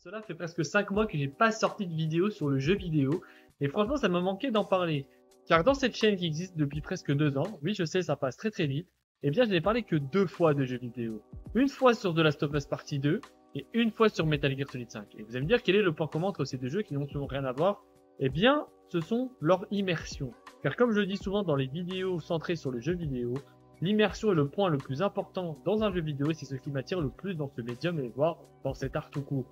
Cela fait presque 5 mois que j'ai pas sorti de vidéo sur le jeu vidéo, et franchement ça m'a manqué d'en parler. Car dans cette chaîne qui existe depuis presque 2 ans, oui je sais ça passe très vite, eh bien je n'ai parlé que 2 fois de jeux vidéo. Une fois sur The Last of Us Partie 2, et une fois sur Metal Gear Solid 5. Et vous allez me dire quel est le point commun entre ces deux jeux qui n'ont absolument rien à voir? Eh bien, ce sont leur immersion. Car comme je le dis souvent dans les vidéos centrées sur le jeu vidéo, l'immersion est le point le plus important dans un jeu vidéo et c'est ce qui m'attire le plus dans ce médium et voire dans cet art tout court.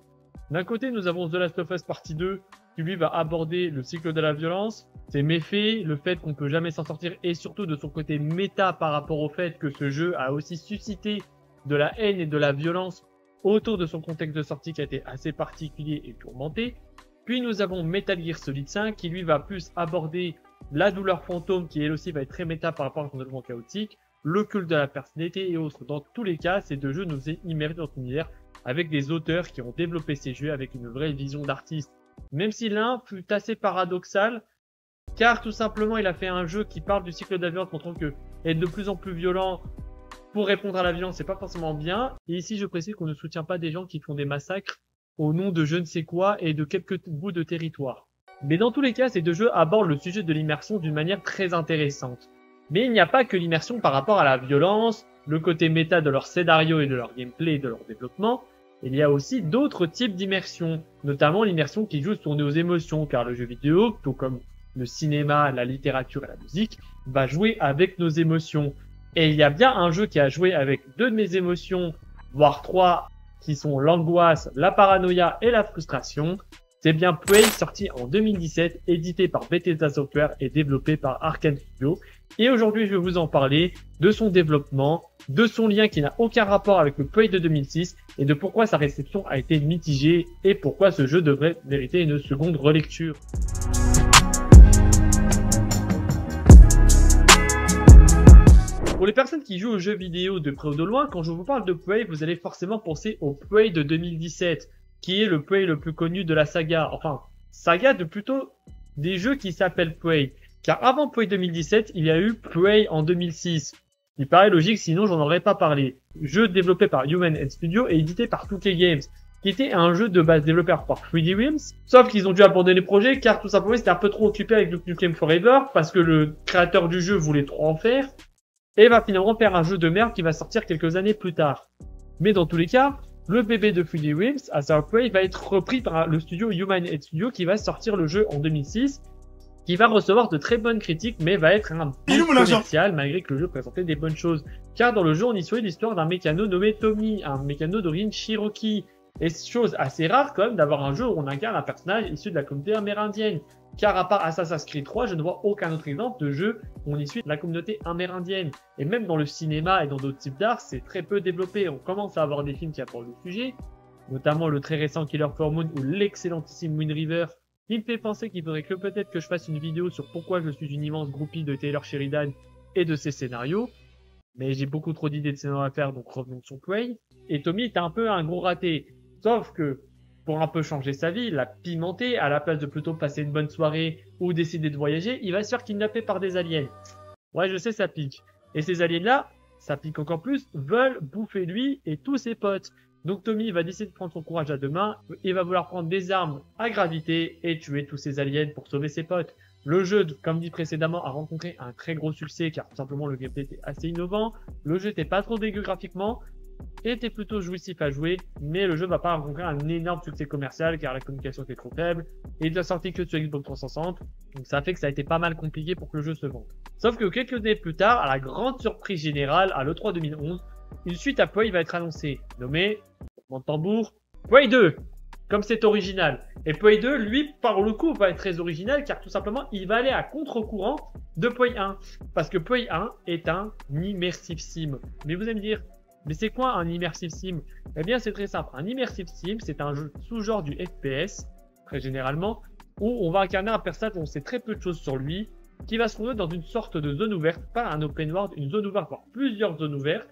D'un côté, nous avons The Last of Us Partie 2 qui lui va aborder le cycle de la violence, ses méfaits, le fait qu'on peut jamais s'en sortir et surtout de son côté méta par rapport au fait que ce jeu a aussi suscité de la haine et de la violence autour de son contexte de sortie qui a été assez particulier et tourmenté. Puis nous avons Metal Gear Solid 5 qui lui va plus aborder la douleur fantôme qui elle aussi va être très méta par rapport à son développement chaotique, le culte de la personnalité et autres. Dans tous les cas, ces deux jeux nous ont immergés dans l'univers avec des auteurs qui ont développé ces jeux avec une vraie vision d'artiste. Même si l'un fut assez paradoxal, car tout simplement il a fait un jeu qui parle du cycle de la violence montrant que être de plus en plus violent pour répondre à la violence, c'est pas forcément bien. Et ici, je précise qu'on ne soutient pas des gens qui font des massacres au nom de je ne sais quoi et de quelques bouts de territoire. Mais dans tous les cas, ces deux jeux abordent le sujet de l'immersion d'une manière très intéressante. Mais il n'y a pas que l'immersion par rapport à la violence, le côté méta de leur scénario et de leur gameplay et de leur développement. Il y a aussi d'autres types d'immersion, notamment l'immersion qui joue tournée aux émotions, car le jeu vidéo, tout comme le cinéma, la littérature et la musique, va jouer avec nos émotions. Et il y a bien un jeu qui a joué avec 2 de mes émotions, voire 3, qui sont l'angoisse, la paranoïa et la frustration. C'est bien Prey, sorti en 2017, édité par Bethesda Software et développé par Arkane Studio. Et aujourd'hui, je vais vous en parler de son développement, de son lien qui n'a aucun rapport avec le Prey de 2006 et de pourquoi sa réception a été mitigée et pourquoi ce jeu devrait mériter une seconde relecture. Pour les personnes qui jouent aux jeux vidéo de près ou de loin, quand je vous parle de Prey, vous allez forcément penser au Prey de 2017, qui est le Prey le plus connu de la saga. Enfin, saga de plutôt des jeux qui s'appellent Prey. Car avant Prey 2017, il y a eu Prey en 2006. Il paraît logique, sinon j'en aurais pas parlé. Jeu développé par Human Head Studio et édité par 2K Games, qui était un jeu de base développé par 3D Realms. Sauf qu'ils ont dû abandonner le projet car tout simplement ils étaient un peu trop occupés avec Duke Nukem Forever parce que le créateur du jeu voulait trop en faire. Et va finalement faire un jeu de merde qui va sortir quelques années plus tard. Mais dans tous les cas, le bébé de 3D Realms, à savoir Prey, va être repris par le studio Human Head Studio qui va sortir le jeu en 2006, qui va recevoir de très bonnes critiques, mais va être un bide commercial malgré que le jeu présentait des bonnes choses. Car dans le jeu, on y suit l'histoire d'un mécano nommé Tommy, un mécano d'origine Cherokee. Et chose assez rare quand même d'avoir un jeu où on incarne un personnage issu de la communauté amérindienne. Car à part Assassin's Creed 3, je ne vois aucun autre exemple de jeu où on est issu de la communauté amérindienne. Et même dans le cinéma et dans d'autres types d'art, c'est très peu développé. On commence à avoir des films qui abordent le sujet, notamment le très récent Killer for Moon ou l'excellentissime Wind River, qui me fait penser qu'il faudrait que peut-être que je fasse une vidéo sur pourquoi je suis une immense groupie de Taylor Sheridan et de ses scénarios. Mais j'ai beaucoup trop d'idées de scénarios à faire, donc revenons sur Prey. Et Tommy est un peu un gros raté. Sauf que, pour un peu changer sa vie, la pimenter, à la place de plutôt passer une bonne soirée ou décider de voyager, il va se faire kidnapper par des aliens. Ouais, je sais, ça pique. Et ces aliens-là, ça pique encore plus, veulent bouffer lui et tous ses potes. Donc Tommy va décider de prendre son courage à deux mains, il va vouloir prendre des armes à gravité et tuer tous ces aliens pour sauver ses potes. Le jeu, comme dit précédemment, a rencontré un très gros succès car tout simplement le gameplay était assez innovant, le jeu était pas trop dégueu graphiquement, était plutôt jouissif à jouer, mais le jeu va pas rencontrer un énorme succès commercial car la communication était trop faible et il n'a sorti que sur Xbox 360, donc ça fait que ça a été pas mal compliqué pour que le jeu se vende. Sauf que quelques années plus tard, à la grande surprise générale, à l'E3 2011, une suite à Prey va être annoncée, nommée, mon tambour, Prey 2, comme c'est original. Et Prey 2, lui, par le coup, va être très original car tout simplement, il va aller à contre-courant de Prey 1. Parce que Prey 1 est un immersive sim. Mais vous allez me dire, mais c'est quoi un immersive sim? Eh bien, c'est très simple. Un immersive sim, c'est un jeu sous-genre du FPS, très généralement, où on va incarner un personnage dont on sait très peu de choses sur lui, qui va se trouver dans une sorte de zone ouverte, pas un open world, une zone ouverte, voire plusieurs zones ouvertes,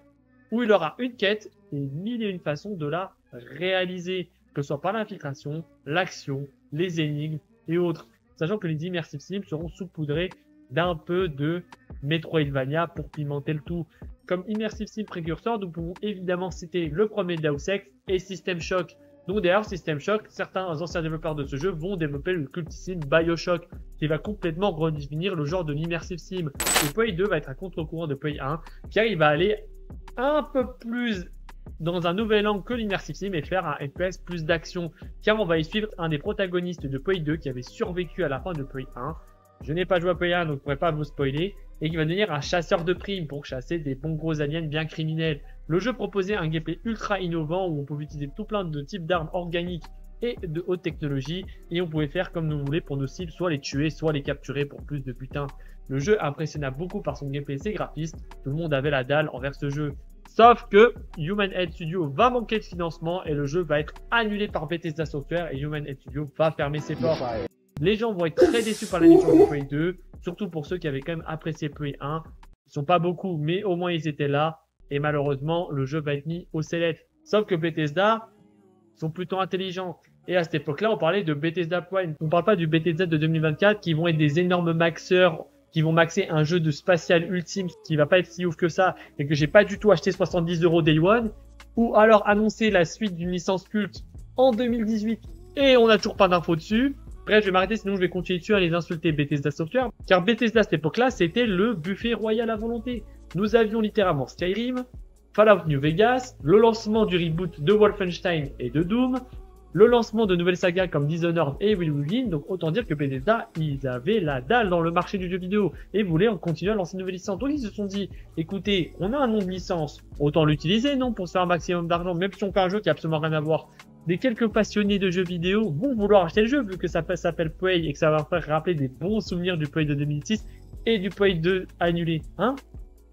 où il aura une quête et 1001 façons de la réaliser, que ce soit par l'infiltration, l'action, les énigmes et autres. Sachant que les immersive sims seront saupoudrés d'un peu de Metroidvania pour pimenter le tout. Comme immersive sim précurseur, nous pouvons évidemment citer le premier Deus Ex et System Shock. Donc derrière System Shock, certains anciens développeurs de ce jeu vont développer le cultissime BioShock, qui va complètement redéfinir le genre de l'immersive sim. Et Prey 2 va être un contre-courant de Prey 1, car il va aller un peu plus dans un nouvel angle que l'immersive sim et faire un FPS plus d'action, car on va y suivre un des protagonistes de Prey 2 qui avait survécu à la fin de Prey 1. Je n'ai pas joué à Prey 1 donc je ne pourrais pas vous spoiler, et qui va devenir un chasseur de primes pour chasser des bons gros aliens bien criminels. Le jeu proposait un gameplay ultra innovant où on pouvait utiliser tout plein de types d'armes organiques et de haute technologie, et on pouvait faire comme nous voulons pour nos cibles, soit les tuer, soit les capturer pour plus de butin. Le jeu impressionna beaucoup par son gameplay et ses graphismes, tout le monde avait la dalle envers ce jeu. Sauf que Human Head Studio va manquer de financement et le jeu va être annulé par Bethesda Software et Human Head Studio va fermer ses portes. Les gens vont être très déçus par la licence de Prey 2, surtout pour ceux qui avaient quand même apprécié Prey 1. Ils sont pas beaucoup, mais au moins ils étaient là. Et malheureusement, le jeu va être mis aux sellettes. Sauf que Bethesda sont plutôt intelligents. Et à cette époque-là, on parlait de Bethesda Prime. On parle pas du Bethesda de 2024 qui vont être des énormes maxeurs, qui vont maxer un jeu de spatial ultime qui va pas être si ouf que ça et que j'ai pas du tout acheté 70 € Day One. Ou alors annoncer la suite d'une licence culte en 2018 et on n'a toujours pas d'infos dessus. Bref, je vais m'arrêter, sinon je vais continuer dessus à les insulter Bethesda Software. Car Bethesda à cette époque-là, c'était le buffet royal à volonté. Nous avions littéralement Skyrim, Fallout New Vegas, le lancement du reboot de Wolfenstein et de Doom, le lancement de nouvelles sagas comme Dishonored et Will Within. Donc autant dire que Bethesda, ils avaient la dalle dans le marché du jeu vidéo et voulaient en continuer à lancer une nouvelle licence. Donc ils se sont dit, écoutez, on a un nom de licence, autant l'utiliser, non, pour se faire un maximum d'argent, même si on fait un jeu qui a absolument rien à voir. Des quelques passionnés de jeux vidéo vont vouloir acheter le jeu vu que ça s'appelle Prey et que ça va faire rappeler des bons souvenirs du Prey de 2006 et du Prey 2 annulé, hein.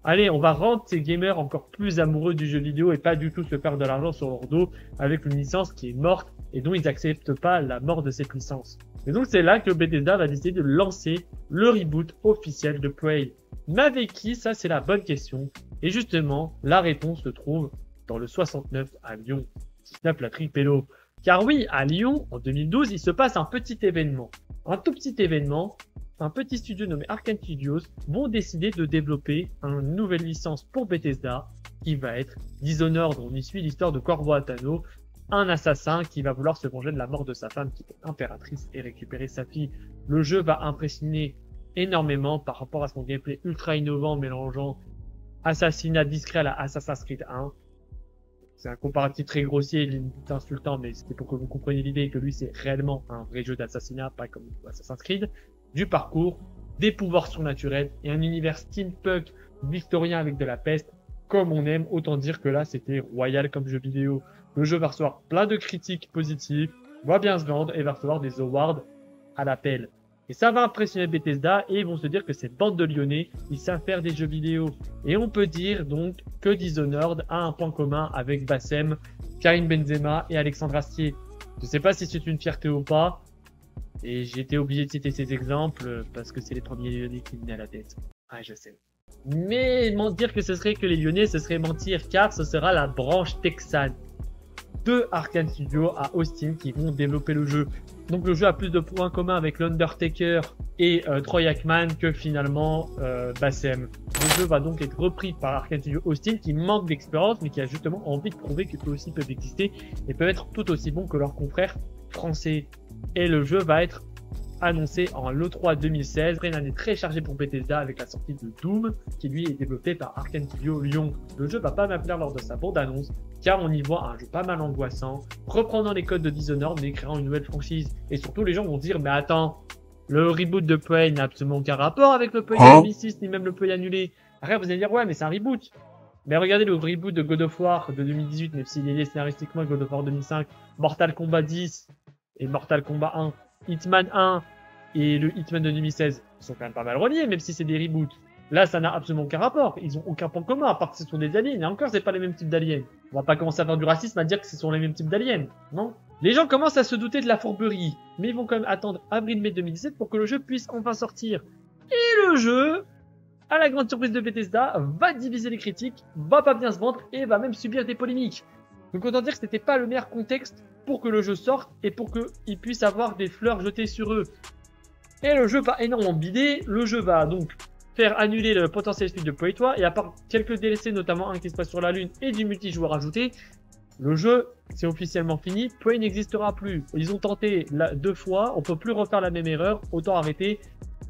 Allez, on va rendre ces gamers encore plus amoureux du jeu vidéo et pas du tout se faire de l'argent sur leur dos avec une licence qui est morte et dont ils n'acceptent pas la mort de cette licence. Et donc c'est là que Bethesda va décider de lancer le reboot officiel de Prey. Mais avec qui? Ça c'est la bonne question. Et justement, la réponse se trouve dans le 69 à Lyon. Snap la tripello. Car oui, à Lyon, en 2012, il se passe un petit événement. Un tout petit événement. Un petit studio nommé Arkane Studios vont décider de développer une nouvelle licence pour Bethesda qui va être Dishonored. On y suit l'histoire de Corvo Attano, un assassin qui va vouloir se venger de la mort de sa femme qui est impératrice et récupérer sa fille. Le jeu va impressionner énormément par rapport à son gameplay ultra innovant mélangeant assassinat discret à la Assassin's Creed 1. C'est un comparatif très grossier, limite insultant, mais c'était pour que vous compreniez l'idée que lui c'est réellement un vrai jeu d'assassinat, pas comme Assassin's Creed. Du parcours, des pouvoirs surnaturels et un univers steampunk victorien avec de la peste, comme on aime. Autant dire que là c'était royal comme jeu vidéo. Le jeu va recevoir plein de critiques positives, va bien se vendre et va recevoir des awards à l'appel. Et ça va impressionner Bethesda et ils vont se dire que cette bande de Lyonnais, ils savent faire des jeux vidéo. Et on peut dire donc que Dishonored a un point commun avec Bassem, Karim Benzema et Alexandre Astier. Je sais pas si c'est une fierté ou pas. Et j'ai été obligé de citer ces exemples parce que c'est les premiers Lyonnais qui me venaient à la tête. Ah, je sais. Mais dire que ce serait que les Lyonnais, ce serait mentir car ce sera la branche texane de Arkane Studios à Austin qui vont développer le jeu. Donc le jeu a plus de points communs avec l'Undertaker et Troy Aikman que finalement Bassem. Le jeu va donc être repris par Arkane Studios Austin qui manque d'expérience mais qui a justement envie de prouver que eux aussi peuvent exister et peuvent être tout aussi bons que leurs confrères français. Et le jeu va être annoncé en l'E3 2016. Après une année très chargée pour Bethesda avec la sortie de Doom qui lui est développé par Arkane Studios Lyon. Le jeu va pas mal plaire lors de sa bande-annonce car on y voit un jeu pas mal angoissant, reprenant les codes de Dishonored mais créant une nouvelle franchise. Et surtout les gens vont dire mais attends, le reboot de Prey n'a absolument aucun rapport avec le Prey de 2006 ni même le Prey annulé. Après vous allez dire ouais mais c'est un reboot. Mais regardez le reboot de God of War de 2018 même s'il est lié scénaristiquement avec God of War 2005, Mortal Kombat 10 et Mortal Kombat 1, Hitman 1 et le Hitman de 2016 ils sont quand même pas mal reliés même si c'est des reboots. Là, ça n'a absolument aucun rapport. Ils ont aucun point commun, à part que ce sont des aliens. Et encore, c'est pas les mêmes types d'aliens. On va pas commencer à faire du racisme à dire que ce sont les mêmes types d'aliens, non? Les gens commencent à se douter de la fourberie, mais ils vont quand même attendre avril-mai 2017 pour que le jeu puisse enfin sortir. Et le jeu, à la grande surprise de Bethesda, va diviser les critiques, va pas bien se vendre et va même subir des polémiques. Donc autant dire que c'était pas le meilleur contexte pour que le jeu sorte et pour qu'ils puissent avoir des fleurs jetées sur eux. Et le jeu va énormément bider. Le jeu va donc faire annuler le potentiel suite de Prey 3 et à part quelques DLC, notamment un qui se passe sur la lune et du multijoueur ajouté, Le jeu, c'est officiellement fini, Prey n'existera plus. Ils ont tenté 2 fois, on peut plus refaire la même erreur, autant arrêter.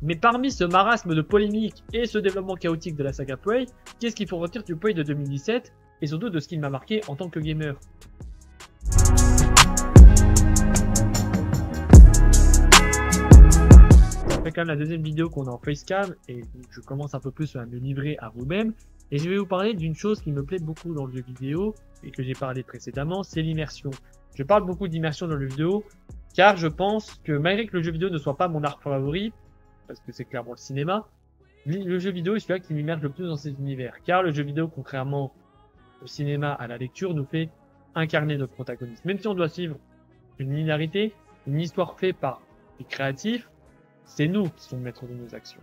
Mais parmi ce marasme de polémique et ce développement chaotique de la saga Prey, qu'est-ce qu'il faut retenir du Prey de 2017 et surtout de ce qui m'a marqué en tant que gamer? Ça fait quand même la deuxième vidéo qu'on a en facecam et je commence un peu plus à me livrer à vous-même. Et je vais vous parler d'une chose qui me plaît beaucoup dans le jeu vidéo et que j'ai parlé précédemment, c'est l'immersion. Je parle beaucoup d'immersion dans le jeu vidéo car je pense que malgré que le jeu vidéo ne soit pas mon art favori, parce que c'est clairement le cinéma, le jeu vidéo est celui qui m'immerge le plus dans cet univers. Car le jeu vidéo, contrairement au cinéma, à la lecture, nous fait incarner notre protagoniste. Même si on doit suivre une linéarité, une histoire faite par les créatifs, c'est nous qui sommes maîtres de nos actions.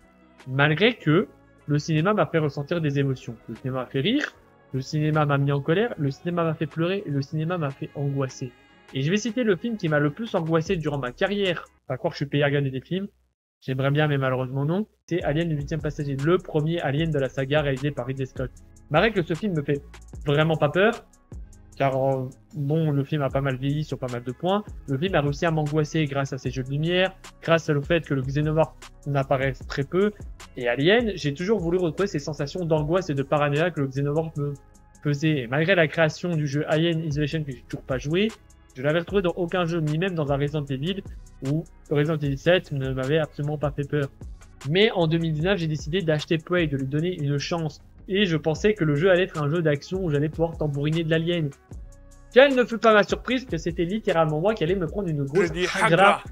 Malgré que le cinéma m'a fait ressentir des émotions. Le cinéma m'a fait rire, le cinéma m'a mis en colère, le cinéma m'a fait pleurer et le cinéma m'a fait angoisser. Et je vais citer le film qui m'a le plus angoissé durant ma carrière. Pas croire que je suis payé à regarder des films. J'aimerais bien, mais malheureusement non. C'est Alien le 8e passager, le premier Alien de la saga réalisé par Ridley Scott. Malgré que ce film me fait vraiment pas peur, car bon, le film a pas mal vieilli sur pas mal de points. Le film a réussi à m'angoisser grâce à ses jeux de lumière, grâce au fait que le xénomorphe n'apparaisse très peu. Et Alien, j'ai toujours voulu retrouver ces sensations d'angoisse et de paranoïa que le xénomorphe me faisait. Et malgré la création du jeu Alien Isolation que j'ai toujours pas joué, je l'avais retrouvé dans aucun jeu, ni même dans un Resident Evil, où Resident Evil 7 ne m'avait absolument pas fait peur. Mais en 2019, j'ai décidé d'acheter Prey, de lui donner une chance. Et je pensais que le jeu allait être un jeu d'action où j'allais pouvoir tambouriner de l'alien. Quelle ne fut pas ma surprise que c'était littéralement moi qui allait me prendre une grosse hagra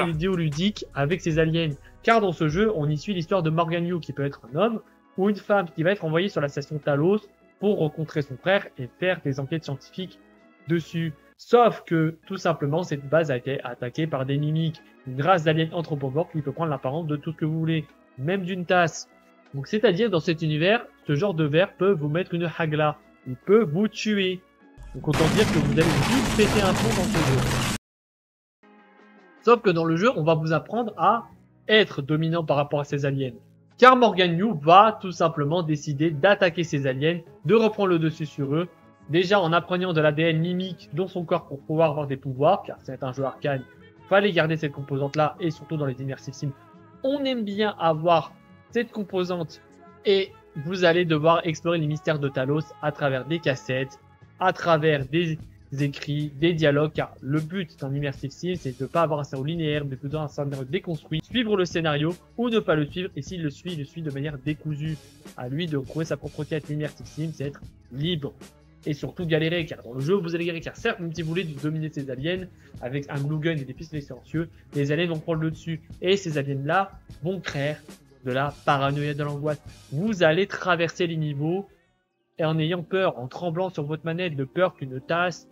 vidéoludique avec ces aliens. Car dans ce jeu, on y suit l'histoire de Morgan Yu qui peut être un homme ou une femme qui va être envoyée sur la station Talos pour rencontrer son frère et faire des enquêtes scientifiques dessus. Sauf que, tout simplement, cette base a été attaquée par des mimiques, une race d'aliens anthropomorphes qui peut prendre l'apparence de tout ce que vous voulez, même d'une tasse. Donc, c'est-à-dire, dans cet univers, ce genre de verre peut vous mettre une hagla. Il peut vous tuer. Donc, autant dire que vous allez vite péter un plomb dans ce jeu. Sauf que dans le jeu, on va vous apprendre à être dominant par rapport à ces aliens. Car Morgan Yu va tout simplement décider d'attaquer ces aliens, de reprendre le dessus sur eux, déjà en apprenant de l'ADN mimique dans son corps pour pouvoir avoir des pouvoirs, car c'est un jeu arcane, fallait garder cette composante-là, et surtout dans les immersive sims, on aime bien avoir cette composante, et vous allez devoir explorer les mystères de Talos à travers des cassettes, à travers des écrits, des dialogues, car le but d'un immersive sim, c'est de ne pas avoir un cerveau linéaire, mais plutôt un cerveau déconstruit, suivre le scénario ou ne pas le suivre, et s'il le suit, il le suit de manière décousue. À lui de trouver sa propre quête. L'immersive sim, c'est être libre. Et surtout galérer, car dans le jeu, vous allez galérer, car certes, même si vous voulez dominer ces aliens, avec un glue gun et des pistolets silencieux, les aliens vont prendre le dessus, et ces aliens-là vont créer de la paranoïa, de l'angoisse. Vous allez traverser les niveaux, et en ayant peur, en tremblant sur votre manette, de peur qu'une tasse,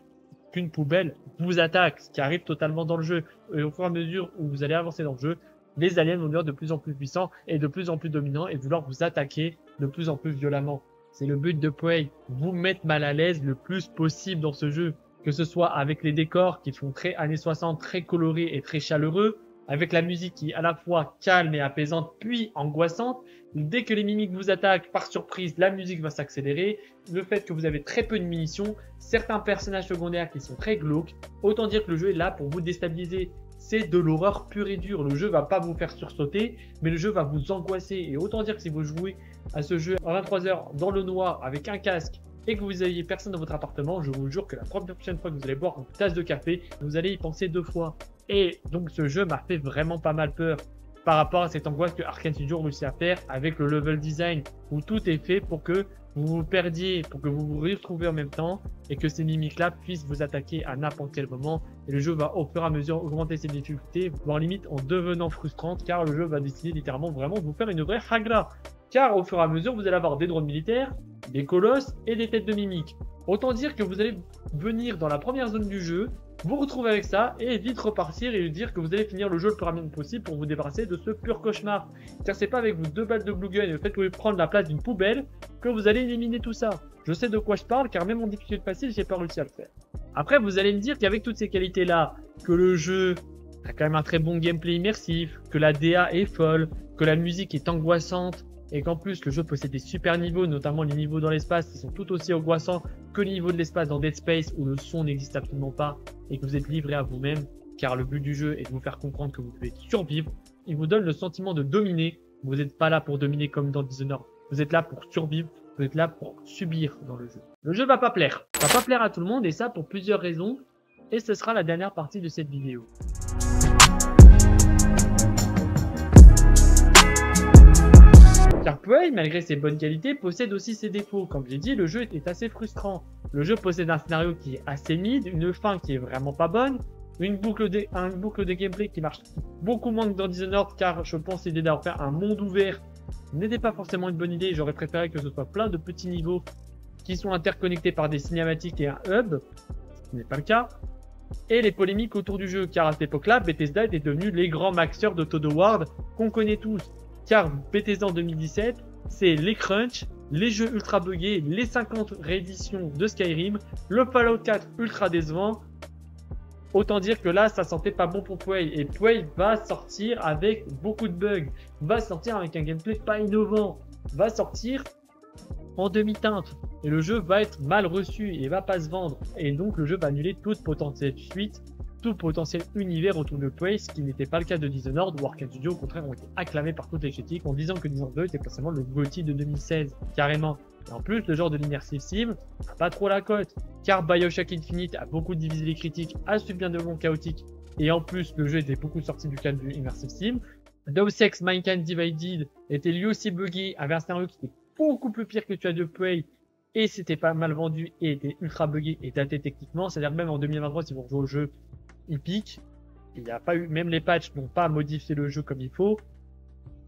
qu'une poubelle vous attaque, ce qui arrive totalement dans le jeu. Et au fur et à mesure où vous allez avancer dans le jeu, les aliens vont devenir de plus en plus puissants, et de plus en plus dominants, et vouloir vous attaquer de plus en plus violemment. C'est le but de Prey, vous mettre mal à l'aise le plus possible dans ce jeu. Que ce soit avec les décors qui font très années 60, très colorés et très chaleureux, avec la musique qui est à la fois calme et apaisante, puis angoissante. Dès que les mimiques vous attaquent, par surprise, la musique va s'accélérer. Le fait que vous avez très peu de munitions, certains personnages secondaires qui sont très glauques, autant dire que le jeu est là pour vous déstabiliser. C'est de l'horreur pure et dure. Le jeu va pas vous faire sursauter, mais le jeu va vous angoisser. Et autant dire que si vous jouez à ce jeu à 23 h dans le noir avec un casque et que vous ayez personne dans votre appartement, je vous jure que la prochaine fois que vous allez boire une tasse de café, vous allez y penser 2 fois. Et donc ce jeu m'a fait vraiment pas mal peur par rapport à cette angoisse que Arkane Studios réussit à faire avec le level design où tout est fait pour que vous vous perdiez, pour que vous vous retrouviez en même temps et que ces mimiques-là puissent vous attaquer à n'importe quel moment. Et le jeu va au fur et à mesure augmenter ses difficultés, voire limite en devenant frustrante, car le jeu va décider littéralement vraiment de vous faire une vraie hagra. Car au fur et à mesure, vous allez avoir des drones militaires, des colosses et des têtes de mimiques. Autant dire que vous allez venir dans la première zone du jeu, vous retrouver avec ça et vite repartir et dire que vous allez finir le jeu le plus rapidement possible pour vous débarrasser de ce pur cauchemar. Car c'est pas avec vos 2 balles de glue gun et le fait que vous allez prendre la place d'une poubelle que vous allez éliminer tout ça. Je sais de quoi je parle car même en difficulté facile, j'ai pas réussi à le faire. Après, vous allez me dire qu'avec toutes ces qualités-là, que le jeu a quand même un très bon gameplay immersif, que la DA est folle, que la musique est angoissante et qu'en plus le jeu possède des super niveaux, notamment les niveaux dans l'espace qui sont tout aussi angoissants que les niveaux de l'espace dans Dead Space où le son n'existe absolument pas et que vous êtes livré à vous-même, car le but du jeu est de vous faire comprendre que vous devez survivre. Il vous donne le sentiment de dominer. Vous n'êtes pas là pour dominer comme dans Dishonored. Vous êtes là pour survivre. Vous êtes là pour subir dans le jeu. Le jeu va pas plaire. Va pas plaire à tout le monde et ça pour plusieurs raisons. Et ce sera la dernière partie de cette vidéo. Car Prey, malgré ses bonnes qualités, possède aussi ses défauts. Comme j'ai dit, le jeu est assez frustrant. Le jeu possède un scénario qui est assez mid, une fin qui est vraiment pas bonne, une boucle de gameplay qui marche beaucoup moins que dans Dishonored, car je pense l'idée d'avoir fait un monde ouvert n'était pas forcément une bonne idée. J'aurais préféré que ce soit plein de petits niveaux qui sont interconnectés par des cinématiques et un hub, ce qui n'est pas le cas. Et les polémiques autour du jeu, car à cette époque-là, Bethesda était devenu les grands maxeurs de Todd Howard qu'on connaît tous. Car Bethesda en 2017, c'est les crunch, les jeux ultra buggés, les 50 rééditions de Skyrim, le Fallout 4 ultra décevant. Autant dire que là, ça sentait pas bon pour Prey. Et Prey va sortir avec beaucoup de bugs, va sortir avec un gameplay pas innovant, va sortir en demi-teinte. Et le jeu va être mal reçu et va pas se vendre. Et donc le jeu va annuler toute potentielle suite, tout potentiel univers autour de Prey, ce qui n'était pas le cas de Dishonored, où Arkane Studios au contraire ont été acclamés par toutes les critiques en disant que Dishonored 2 était potentiellement le GOTY de 2016, carrément. Et en plus, le genre de l'immersive sim n'a pas trop la cote, car Bioshock Infinite a beaucoup divisé les critiques, a subi bien de bons chaotiques, et en plus le jeu était beaucoup sorti du cadre du immersive sim. Deus Ex Mankind Divided était lui aussi buggy, avait un scénario qui était beaucoup plus pire que tu as de Prey, et c'était pas mal vendu, et était ultra buggy et daté techniquement, c'est-à-dire même en 2023 si vous rejouez au jeu, il pique, il n'y a pas eu, même les patchs n'ont pas modifié le jeu comme il faut,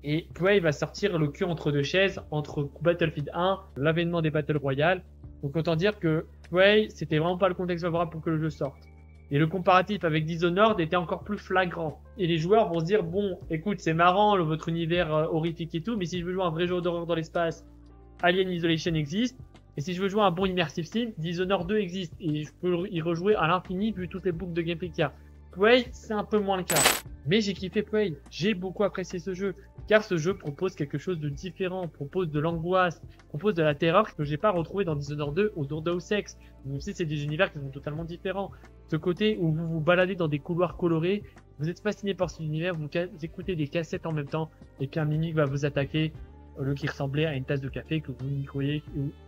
et Prey va sortir le cul entre deux chaises, entre Battlefield 1, l'avènement des Battle Royale, donc autant dire que Prey, c'était vraiment pas le contexte favorable pour que le jeu sorte. Et le comparatif avec Dishonored était encore plus flagrant. Et les joueurs vont se dire, bon, écoute, c'est marrant, votre univers horrifique et tout, mais si je veux jouer un vrai jeu d'horreur dans l'espace, Alien Isolation existe. Et si je veux jouer un bon immersive sim, Dishonored 2 existe. Et je peux y rejouer à l'infini vu toutes les boucles de gameplay qu'il y a. Prey, c'est un peu moins le cas. Mais j'ai kiffé Prey. J'ai beaucoup apprécié ce jeu. Car ce jeu propose quelque chose de différent, propose de l'angoisse, propose de la terreur que j'ai pas retrouvé dans Dishonored 2 ou dans Deus Ex. Même si c'est des univers qui sont totalement différents. Ce côté où vous vous baladez dans des couloirs colorés, vous êtes fasciné par cet univers, vous écoutez des cassettes en même temps, et puis un mimique va vous attaquer, le qui ressemblait à une tasse de café que vous n'y voyez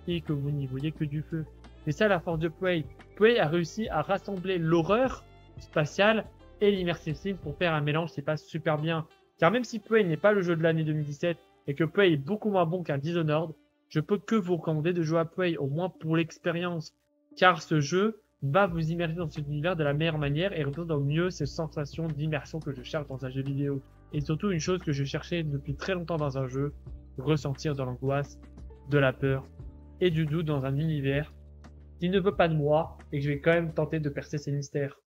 et que vous n'y voyez que du feu. C'est ça la force de Prey. Prey a réussi à rassembler l'horreur spatiale et l'immersive sim pour faire un mélange qui passe super bien. Car même si Prey n'est pas le jeu de l'année 2017 et que Prey est beaucoup moins bon qu'un Dishonored, je peux que vous recommander de jouer à Prey, au moins pour l'expérience. Car ce jeu va vous immerger dans cet univers de la meilleure manière et représente au mieux ces sensations d'immersion que je cherche dans un jeu vidéo. Et surtout une chose que je cherchais depuis très longtemps dans un jeu, ressentir de l'angoisse, de la peur et du doute dans un univers qui ne veut pas de moi et que je vais quand même tenter de percer ses mystères.